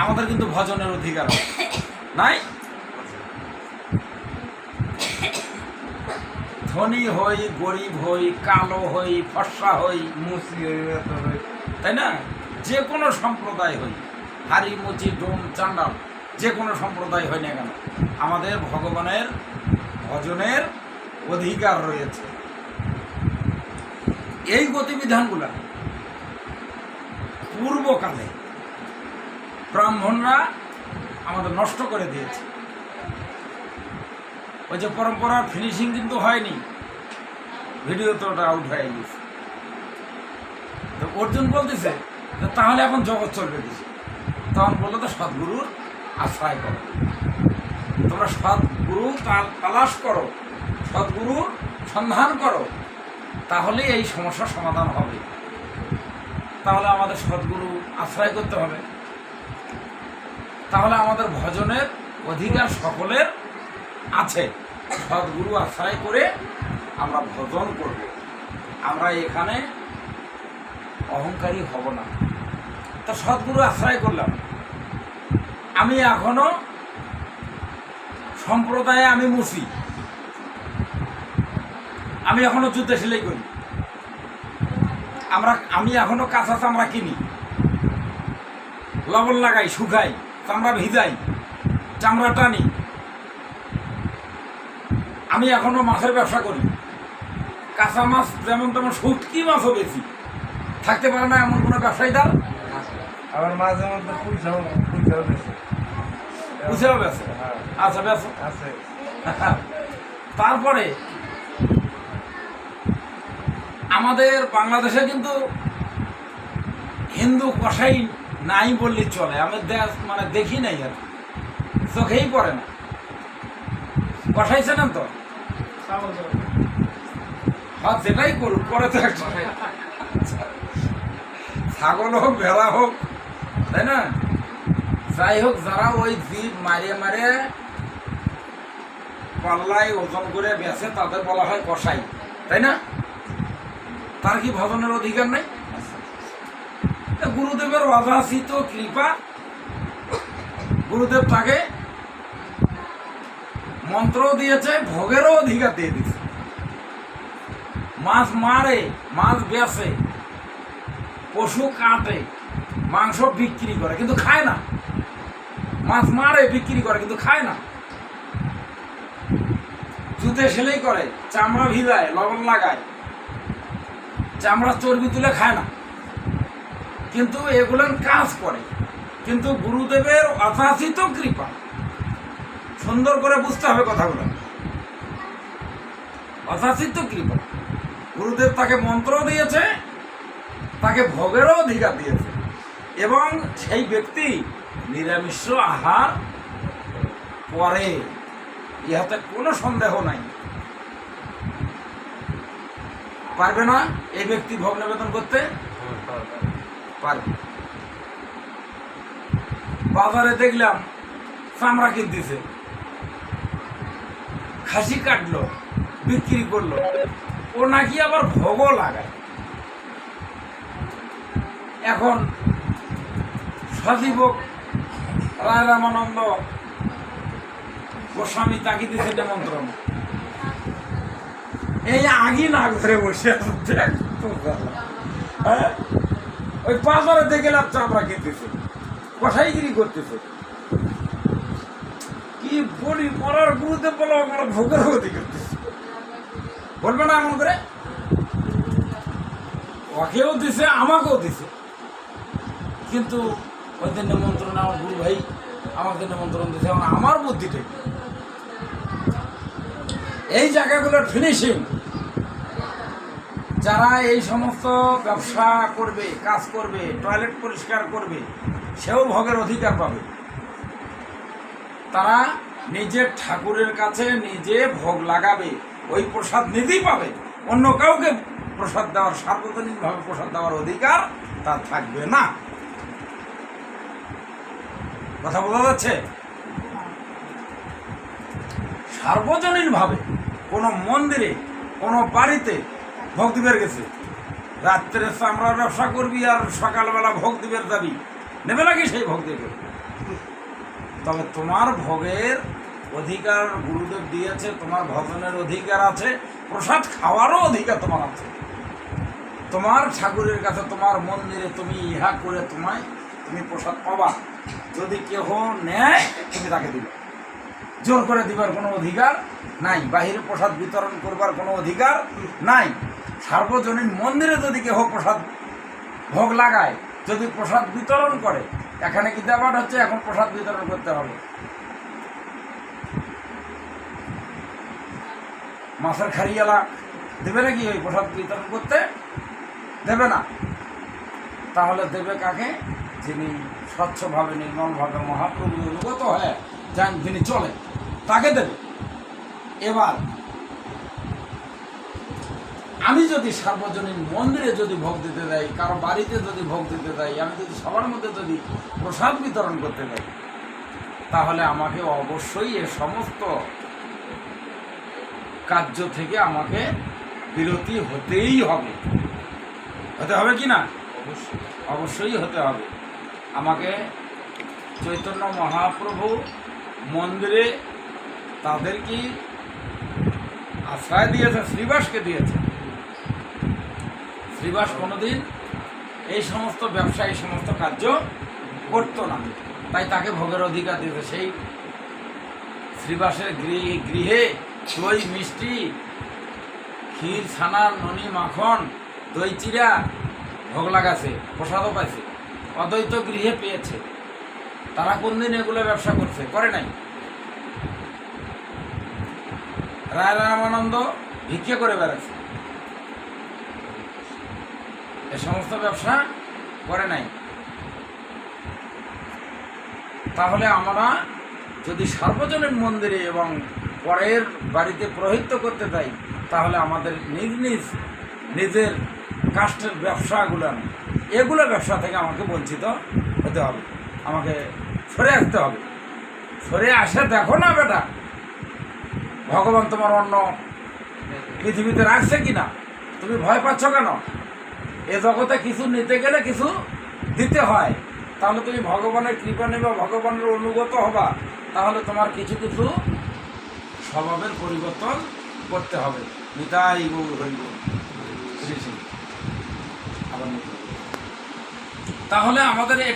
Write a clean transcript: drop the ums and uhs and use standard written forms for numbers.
আমাদের কিন্তু ভজনের অধিকার নাই। ধনী হই, গরিব হই, কালো হই, ফর্সা হই, মুসি হই, তাই না, যে কোনো সম্প্রদায় হই, হারি মুচি ডোম চান্ডাল, যে কোনো সম্প্রদায় হই না কেন, আমাদের ভগবানের ভজনের অধিকার রয়েছে। এই গতিবিধানগুলা পূর্বকালে ব্রাহ্মণরা আমাদের নষ্ট করে দিয়েছে। ওই যে পরম্পরার ফিনিশিং কিন্তু হয়নি, ভিডিও তো ওটা আউট হয়ে গেছে। তো অর্জুন বলতেছে যে তাহলে এখন জগৎ চলবে দিছে। তখন বললো তো সদ্গুরুর আশ্রয় করো, তোমরা সদ্গুরু তালাশ করো, সদ্গুরুর সন্ধান করো, তাহলে এই সমস্যার সমাধান হবে। তাহলে আমাদের সদ্গুরু আশ্রয় করতে হবে, তাহলে আমাদের ভজনের অধিকার সকলের আছে। সদ্গুরু আশ্রয় করে আমরা ভজন করব, আমরা এখানে অহংকারী হব না। তা সদ্গুরু আশ্রয় করলাম, আমি এখনো সম্প্রদায়ে আমি মুসি, আমি এখনো জুতে সেলাই করি, আমি এখনো কাঁচা চামড়া কিনি, লবণ লাগাই, শুকাই, চামড়া ভিজাই, চামড়া টানি, আমি এখনো মাছের ব্যবসা করি, কাঁচা মাছ যেমন তেমন শুটকি মাছও বেশি থাকতে পারে না এমন কোনো ব্যবসায়ীদার। আবার মাঝে মধ্যে পুঁইশাও বেশি, বুঝেও বেছে, আচ্ছা বেছে আছে। তারপরে আমাদের বাংলাদেশে কিন্তু হিন্দু কসাই নাই বললে চলে, আমি মানে দেখি নাই, আর চোখেই পড়ে না। কসাই চেনেন তো? হ্যাঁ, যেটাই করুক করে তো একটা, ছাগল হোক ভেড়া হোক, তাই না, যাই হোক, যারা ওই জীব মারিয়ে মারিয়ে পাল্লায় ওজন করে বেছে তাদের বলা হয় কসাই, তাই না? তার কি ভজনের অধিকার নাই? গুরুদেবের অযাচিত কৃপা, গুরুদেব তাকে মন্ত্র দিয়েছে, ভোগেরও অধিকার দিয়ে দিয়েছে। মাছ মারে, মাছ বেচে, পশু কাটে, মাংস বিক্রি করে, কিন্তু খায় না। মাছ মারে, বিক্রি করে, কিন্তু খায় না। জুতে সেলাই করে, চামড়া ভিজায়, লবণ লাগায়, চামড়া চর্বি তুলে খায় না, কিন্তু এগুলোর কাজ করে। কিন্তু গুরুদেবের অযাচিত কৃপা, সুন্দর করে বুঝতে হবে কথাগুলো, অযাচিত কৃপা, গুরুদেব তাকে মন্ত্র দিয়েছে, তাকে ভোগেরও অধিকার দিয়েছে, এবং সেই ব্যক্তি নিরামিষ আহার করে, ইহাতে কোনো সন্দেহ নাই। পারবে না এই ব্যক্তি ভোগ নিবেদন করতে? পারবে। বাজারে দেখলাম চামড়া কিনতেছে, খাসি কাটলো, বিক্রি করলো, ও নাকি আবার ভোগও লাগায়। এখন সজীবক রায় রামানন্দ গোস্বামী তাকে দিয়েছে নিমন্ত্রণ, এই আগি না ঘরে বসে আছে, হ্যাঁ, ওই বাজারে দেখে গেলাম চামড়া কিনতেছে, কষাইগিরি করতেছে। কি বলি, পড়ার গুরুদেব বলো আমরা ভোগের গতি করতেছে, বলবে না এমন করে? ওকেও দিছে, আমাকেও দিছে, কিন্তু ওই দিন নিমন্ত্রণ আমার গুরু ভাই আমাকে নিমন্ত্রণ দিয়েছে, এবং আমার বুদ্ধিটা এই জায়গাগুলোর ফিনিশিং, যারা এই সমস্ত ব্যবসা করবে, কাজ করবে, টয়লেট পরিষ্কার করবে, সেও ভোগের অধিকার পাবে। তারা নিজের ঠাকুরের কাছে নিজে ভোগ লাগাবে, ওই প্রসাদ নিজেই পাবে, অন্য কাউকে প্রসাদ দেওয়ার, সার্বজনীনভাবে প্রসাদ দেওয়ার অধিকার তার থাকবে না। কথা বোঝা যাচ্ছে? সার্বজনীনভাবে কোনো মন্দিরে, কোনো বাড়িতে ভোগ দিবের গেছে, রাত্রে চামড়ার ব্যবসা করবি আর সকালবেলা ভোগ দিবের যাবি, নেবে নাকি সেই ভোগ দেবে? তবে তোমার ভোগের অধিকার গুরুদেব দিয়েছে, তোমার ভজনের অধিকার আছে, প্রসাদ খাওয়ারও অধিকার তোমার আছে। তোমার ঠাকুরের কাছে, তোমার মন্দিরে তুমি ইহা করে তুমি প্রসাদ পাবা। যদি কেহ নেয় তুমি তাকে দিবে, জোর করে দিবার কোনো অধিকার নাই, বাহিরে প্রসাদ বিতরণ করবার কোনো অধিকার নাই। সার্বজনীন মন্দিরে যদি কেহ প্রসাদ ভোগ লাগায়, যদি প্রসাদ বিতরণ করে, এখানে কি দেওয়ার হচ্ছে, এখন প্রসাদ বিতরণ করতে হবে। মাছের খারিয়ালা দেবে নাকি ওই প্রসাদ বিতরণ করতে? দেবে না। তাহলে দেবে কাকে? যিনি স্বচ্ছভাবে নির্মলভাবে মহাপ্রভু অনুগত হয়ে যান, যিনি চলে, তাকে দেবে। এবার আমি যদি সার্বজনীন মন্দিরে যদি ভোগ দিতে যাই, কারো বাড়িতে যদি ভোগ দিতে যাই, আমি যদি সবার মধ্যে যদি প্রসাদ বিতরণ করতে যাই, তাহলে আমাকে অবশ্যই এ সমস্ত কার্য থেকে আমাকে বিরতি হতেই হবে। হতে হবে কি না? অবশ্যই হতে হবে। আমাকে চৈতন্য মহাপ্রভু মন্দিরে তাদের কি আশ্রয় দিয়েছে? শ্রীবাসকে দিয়েছে। শ্রীবাস কোনোদিন এই সমস্ত ব্যবসা, এই সমস্ত কার্য করতো না, তাই তাকে ভোগের অধিকার দিয়েছে। সেই শ্রীবাসের গৃহে দই, মিষ্টি, ক্ষীর, ছানা, ননি, মাখন, দই চিরা ভোগ লাগাছে, প্রসাদও পাইছে, অদ্বৈত গৃহে পেয়েছে। তারা কোনদিন এগুলো ব্যবসা করছে? করে নাই। রায় রামানন্দ ভিক্ষে করে বেড়াচ্ছে, এ সমস্ত ব্যবসা করে নাই। তাহলে আমরা যদি সার্বজনীন মন্দিরে এবং পরের বাড়িতে প্রহিত করতে যাই, তাহলে আমাদের নিজের কাষ্টের ব্যবসাগুলো, এগুলো ব্যবসা থেকে আমাকে বঞ্চিত হতে হবে, আমাকে সরে আসতে হবে। সরে আসে দেখো না বেটা, ভগবান তোমার অন্য পৃথিবীতে রাখছে কিনা, তুমি ভয় পাচ্ছ কেন? এ জগতে কিছু নিতে গেলে কিছু দিতে হয়, তাহলে তুমি ভগবানের কৃপা নেবা, ভগবানের অনুগত হবা, তাহলে তোমার কিছু কিছু স্বভাবের পরিবর্তন করতে হবে। নিতাই গৌর হরি গৌর। তাহলে আমাদের এটা